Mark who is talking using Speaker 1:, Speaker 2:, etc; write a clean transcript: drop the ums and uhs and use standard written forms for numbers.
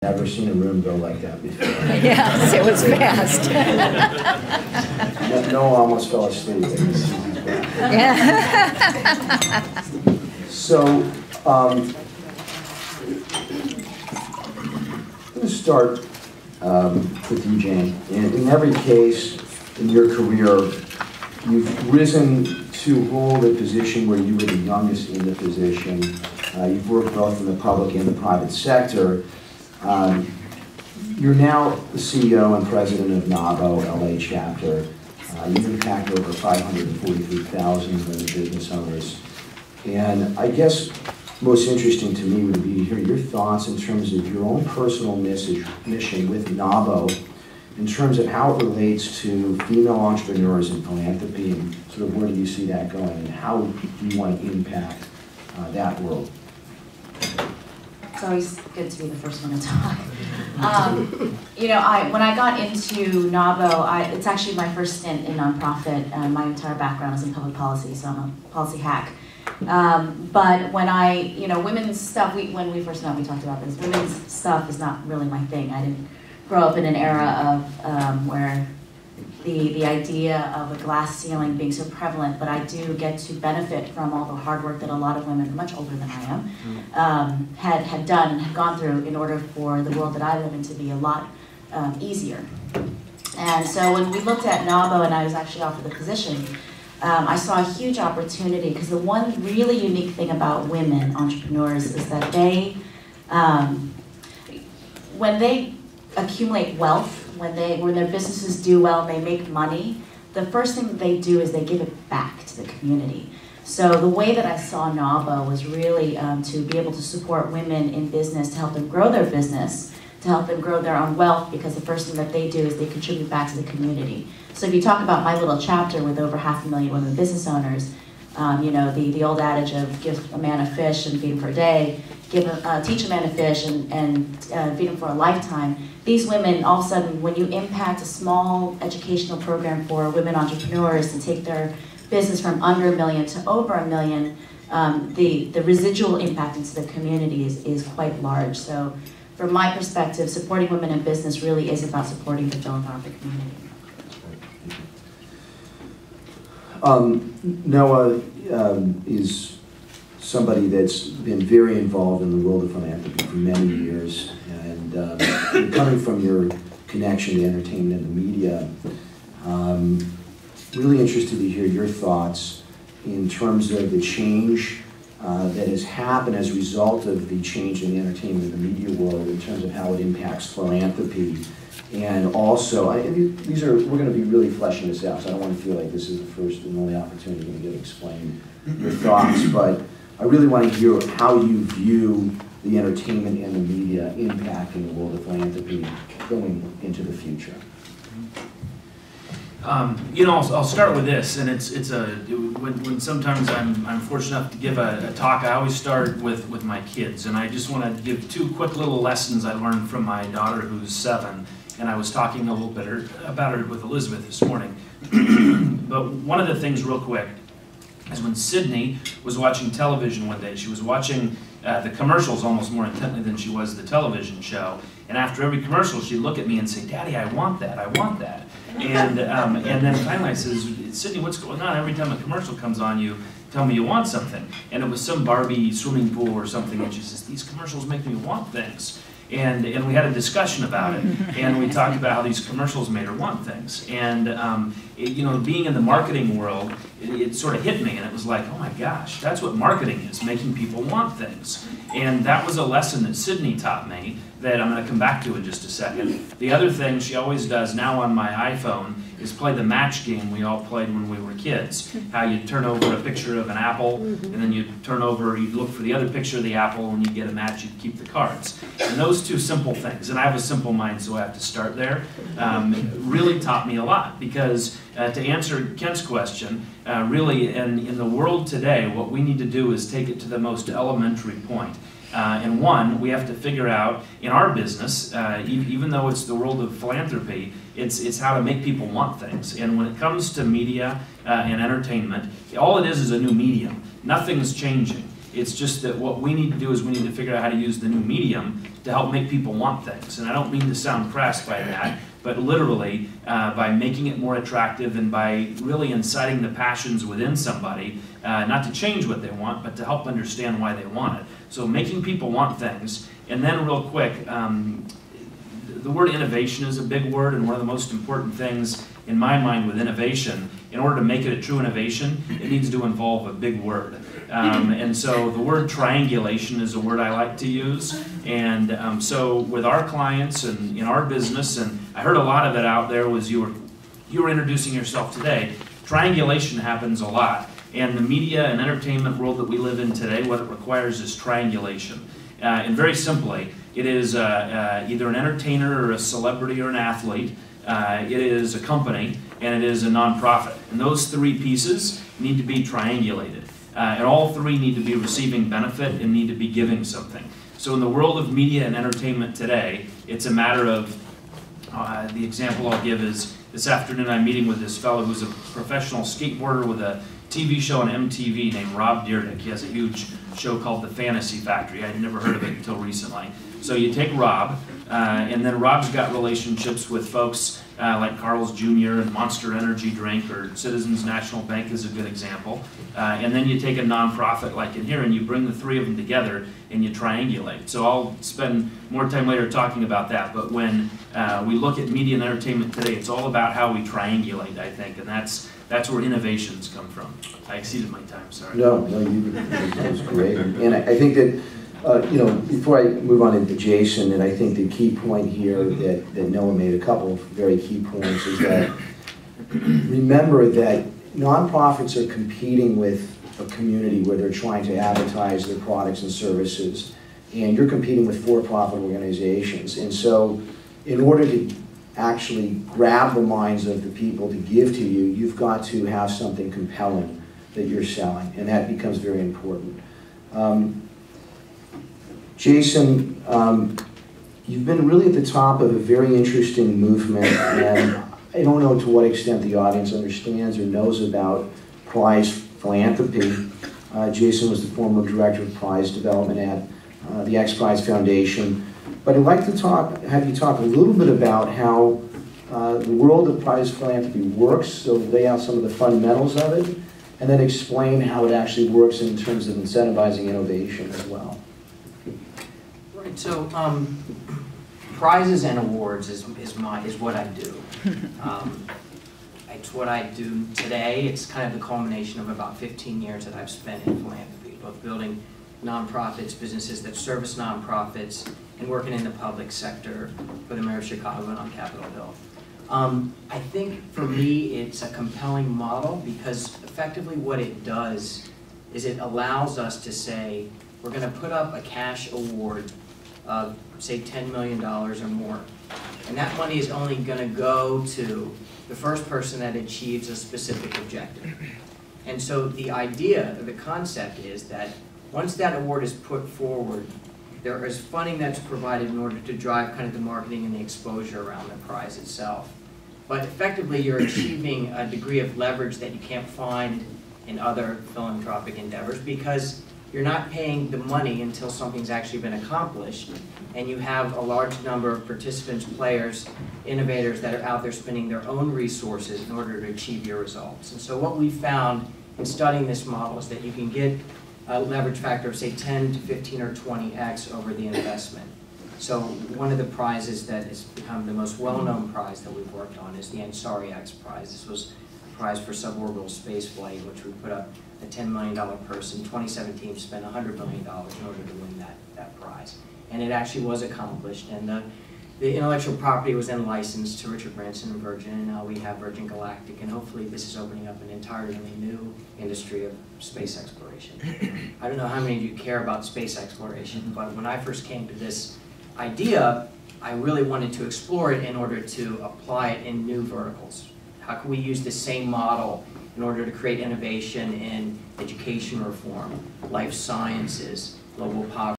Speaker 1: Never seen a room go like that before.
Speaker 2: Yes, it was fast.
Speaker 1: No, almost fell asleep.
Speaker 2: Yeah.
Speaker 1: So, I'm going to start with you, Jane. In every case in your career, you've risen to hold a position where you were the youngest in the position. You've worked both in the public and the private sector. You're now the CEO and president of NABO LA chapter. You've impacted over 543,000 women business owners. And I guess most interesting to me would be to hear your thoughts in terms of your own personal mission with NABO, in terms of how it relates to female entrepreneurs and philanthropy, and sort of where do you see that going, and how do you want to impact that world?
Speaker 3: It's always good to be the first one to talk. When I got into NABO, it's actually my first stint in nonprofit. My entire background is in public policy, so I'm a policy hack. But when women's stuff, when we first met, we talked about this. Women's stuff is not really my thing. I didn't grow up in an era of where the idea of a glass ceiling being so prevalent, but I do get to benefit from all the hard work that a lot of women, much older than I am, had done and had gone through in order for the world that I live in to be a lot easier. And so when we looked at NABO and I was actually offered the position, I saw a huge opportunity, because the one really unique thing about women entrepreneurs is that they, when they accumulate wealth, when their businesses do well, they make money, the first thing that they do is they give it back to the community. So the way that I saw NABO was really to be able to support women in business, to help them grow their business, to help them grow their own wealth, because the first thing that they do is they contribute back to the community. So if you talk about my little chapter with over 500,000 women business owners, the old adage of give a man a fish and feed him for a day, teach a man to fish and feed him for a lifetime. These women, all of a sudden, when you impact a small educational program for women entrepreneurs and take their business from under $1 million to over $1 million, the residual impact into the community is quite large. So from my perspective, supporting women in business really is about supporting the philanthropic community.
Speaker 1: Noah is somebody that's been very involved in the world of philanthropy for many years, and coming from your connection to entertainment and the media, really interested to hear your thoughts in terms of the change that has happened as a result of the change in the entertainment and the media world, in terms of how it impacts philanthropy. And also, we're going to be really fleshing this out, so I don't want to feel like this is the first and only opportunity to get explain your thoughts, but I really want to hear how you view the entertainment and the media impacting the world of philanthropy going into the future.
Speaker 4: I'll start with this, and when sometimes I'm fortunate enough to give a talk, I always start with my kids, and I just want to give two quick little lessons I learned from my daughter, who's 7, and I was talking a little bit about her with Elizabeth this morning. But one of the things, real quick, is when Sydney was watching television one day, she was watching the commercials almost more intently than she was the television show. And after every commercial, she'd look at me and say, "Daddy, I want that, I want that." And then finally I says, "Sydney, what's going on? Every time a commercial comes on, you tell me you want something." And it was some Barbie swimming pool or something, and she says, "These commercials make me want things." And we had a discussion about it, and we talked about how these commercials made her want things. And being in the marketing world, it sort of hit me, and it was like, oh my gosh, that's what marketing is, making people want things. And that was a lesson that Sydney taught me that I'm going to come back to in just a second. The other thing she always does now on my iPhone is play the match game we all played when we were kids. How you turn over a picture of an apple, and then you look for the other picture of the apple, and you get a match, you keep the cards. And those two simple things, and I have a simple mind, so I have to start there, really taught me a lot, because to answer Kent's question, really in the world today, what we need to do is take it to the most elementary point. And one, we have to figure out in our business, even though it's the world of philanthropy, it's how to make people want things. And when it comes to media and entertainment, all it is a new medium. Nothing's changing. It's just that what we need to do is we need to figure out how to use the new medium to help make people want things. And I don't mean to sound crass by that, but literally by making it more attractive and by really inciting the passions within somebody, not to change what they want, but to help understand why they want it. So making people want things. And then real quick, the word innovation is a big word, and one of the most important things in my mind with innovation, in order to make it a true innovation, it needs to involve a big word. And so the word triangulation is a word I like to use. And so with our clients and in our business, and I heard a lot of it out there was you were introducing yourself today. Triangulation happens a lot. And the media and entertainment world that we live in today, what it requires is triangulation. And very simply, it is either an entertainer or a celebrity or an athlete, it is a company, and it is a nonprofit. And those three pieces need to be triangulated. And all three need to be receiving benefit and need to be giving something. So in the world of media and entertainment today, it's a matter of, the example I'll give is, this afternoon I'm meeting with this fellow who's a professional skateboarder with a TV show on MTV named Rob Dyrdek. He has a huge show called The Fantasy Factory. I'd never heard of it until recently. So you take Rob, and then Rob's got relationships with folks like Carl's Jr. and Monster Energy Drink, or Citizens National Bank is a good example. And then you take a nonprofit like in here and you bring the three of them together and you triangulate. So I'll spend more time later talking about that, but when we look at media and entertainment today, it's all about how we triangulate, I think, and that's where innovations come from. I exceeded my time, sorry.
Speaker 1: No, that was great. And I think that, before I move on into Jason, and I think the key point here that Noah made, a couple of very key points, is that remember that nonprofits are competing with a community where they're trying to advertise their products and services, and you're competing with for-profit organizations. And so in order to actually grab the minds of the people to give to you, you've got to have something compelling that you're selling, and that becomes very important. Jason, you've been really at the top of a very interesting movement, and I don't know to what extent the audience understands or knows about prize philanthropy. Jason was the former director of prize development at the X Prize Foundation. But I'd like to have you talk a little bit about how the world of prize philanthropy works, so lay out some of the fundamentals of it, and then explain how it actually works in terms of incentivizing innovation as well.
Speaker 5: Right, so prizes and awards is what I do. It's what I do today. It's kind of the culmination of about 15 years that I've spent in philanthropy, both building nonprofits, businesses that service nonprofits, and working in the public sector for the Mayor of Chicago and on Capitol Hill. I think for me it's a compelling model because effectively what it does is it allows us to say we're going to put up a cash award of say $10 million or more, and that money is only going to go to the first person that achieves a specific objective. And so the idea, the concept is that once that award is put forward, there is funding that's provided in order to drive kind of the marketing and the exposure around the prize itself. But effectively, you're achieving a degree of leverage that you can't find in other philanthropic endeavors because you're not paying the money until something's actually been accomplished, and you have a large number of participants, players, innovators that are out there spending their own resources in order to achieve your results. And so what we found in studying this model is that you can get a leverage factor of say 10 to 15 or 20x over the investment. So one of the prizes that has become the most well-known prize that we've worked on is the Ansari X Prize. This was a prize for suborbital spaceflight, which we put up a $10 million purse. In 2017, spent $100 million in order to win that prize. And it actually was accomplished. And the intellectual property was then licensed to Richard Branson and Virgin, and now we have Virgin Galactic, and hopefully this is opening up an entirely new industry of space exploration. I don't know how many of you care about space exploration, but when I first came to this idea, I really wanted to explore it in order to apply it in new verticals. How can we use the same model in order to create innovation in education reform, life sciences, global poverty?